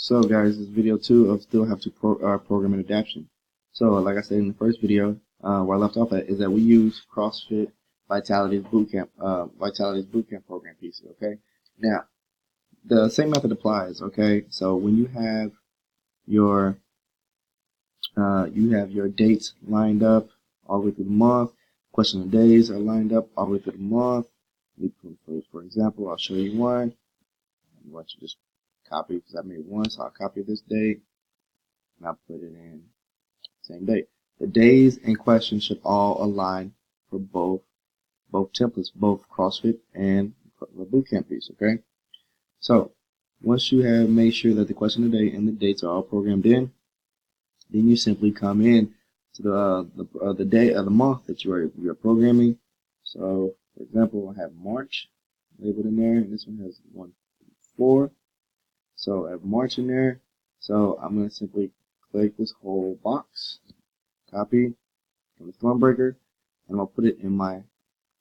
So guys, this is video 2 of still have to programming adaptation. So like I said in the first video, where I left off at is that we use CrossFit Vitality's Bootcamp program piece. Okay, now the same method applies. Okay, so when you have your dates lined up all the way through the month, question of days are lined up all the way through the month. For example, I'll show you one. I want you to just copy because I made one, so I'll copy this date and I'll put it in same date. The days in question should all align for both templates, both CrossFit and the Bootcamp piece. Okay, so once you have made sure that the question of the day and the dates are all programmed in, then you simply come in to the day of the month that you are programming. So for example, I have March labeled in there, and this one has 1-4. So I have March in there. So I'm going to simply click this whole box, copy from the Stormbreaker, and I'm going to put it in my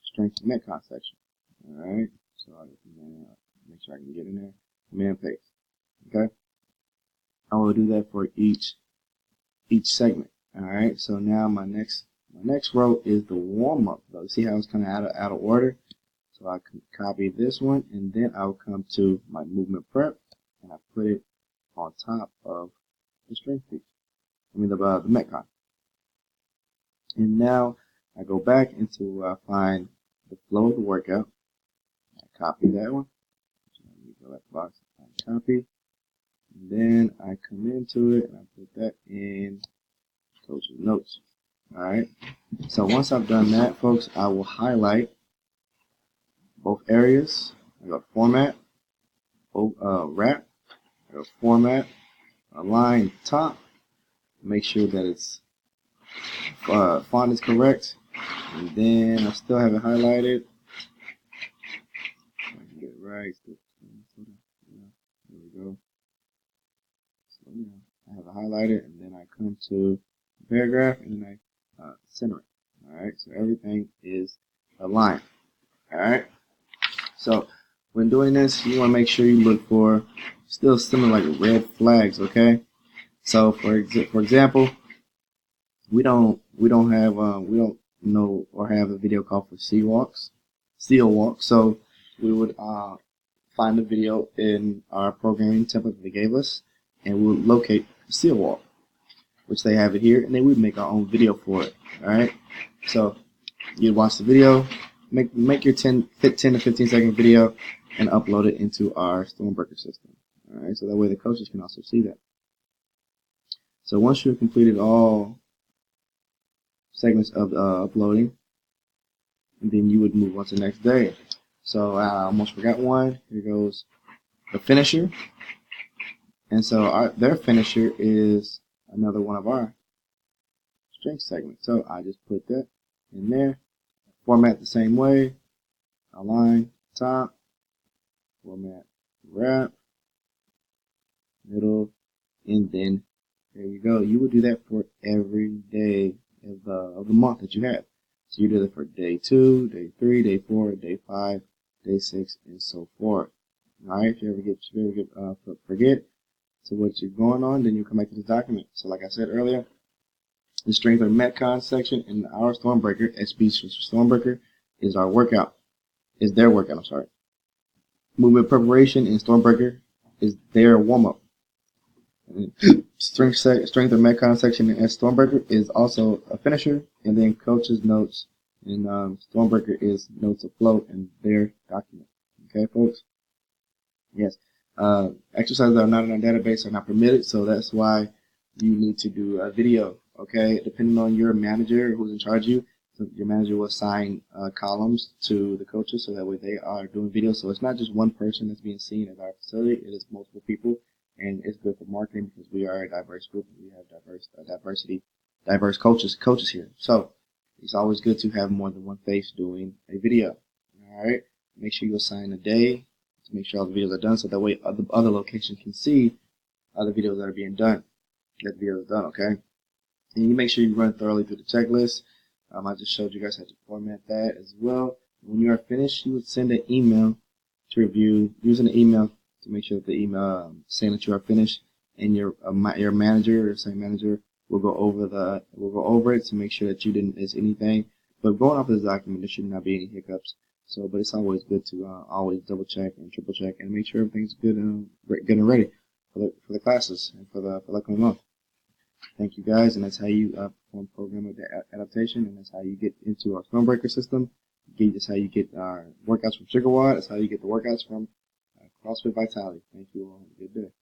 strength and metcon section. Alright, so I'm going to make sure I can get in there, command paste. Okay, I will do that for each segment. Alright, so now my next row is the warm-up. So see how it's kind of out of order? So I can copy this one, and then I'll come to my movement prep, and I put it on top of the strength piece. The metcon. And now I go back into find the flow of the workout. I copy that one. Go back to the box, I copy, and then I come into it and I put that in coach's notes. Alright. So once I've done that, folks, I will highlight both areas. I go format, wrap, I go format, align top, make sure that it's font is correct, and then I still have it highlighted. I can get it right. There we go. So I have it highlighted, and then I come to the paragraph, and then I center it. Alright, so everything is aligned. Alright, so when doing this, you want to make sure you look for still similar like red flags. Okay, so for example, we don't know or have a video called for seal walks. So we would find a video in our programming template that they gave us, and we'll locate the seal walk, which they have it here, and then we make our own video for it. All right, so you watch the video, make your 10 to 15 second video, and upload it into our Stormbreaker system. All right, so that way the coaches can also see that. So once you've completed all segments of uploading, and then you would move on to the next day. So I almost forgot one. Here goes the finisher, and so their finisher is another one of our strength segments. So I just put that in there, format the same way, align top, format wrap, middle, and then there you go. You would do that for every day of the month that you have. So you do it for day 2, day 3, day 4, day 5, day 6, and so forth. Alright, if you ever forget to what you're going on, then you come back to this document. So like I said earlier, the strength or metcon section in our Stormbreaker, SB Stormbreaker, is our workout. Is their workout, I'm sorry. Movement preparation in Stormbreaker is their warm-up. Strength or metcon section in Stormbreaker is also a finisher, and then coach's notes in Stormbreaker is notes of flow in their document. Okay, folks? Yes. Exercises that are not in our database are not permitted, so that's why you need to do a video. Okay, depending on your manager who's in charge of you, so your manager will assign columns to the coaches, so that way they are doing videos. So it's not just one person that's being seen at our facility; it is multiple people. And it's good for marketing because we are a diverse group. We have diverse coaches here. So it's always good to have more than one face doing a video. All right. Make sure you assign a day to make sure all the videos are done, so that way other locations can see other videos that are being done. That video is done. Okay. And you make sure you run thoroughly through the checklist. I just showed you guys how to format that as well. When you are finished, you would send an email to review using the email. To make sure that the email saying that you are finished and your manager or same manager will go over it to make sure that you didn't miss anything. But going off this document, there should not be any hiccups. So, but it's always good to always double check and triple check and make sure everything's good and ready for the classes and for the upcoming month. Thank you guys, and that's how you perform program adaptation, and that's how you get into our Stonebreaker system. That's how you get workouts from SugarWOD. That's how you get the workouts from CrossFit Vitality. Thank you all. Have a good day.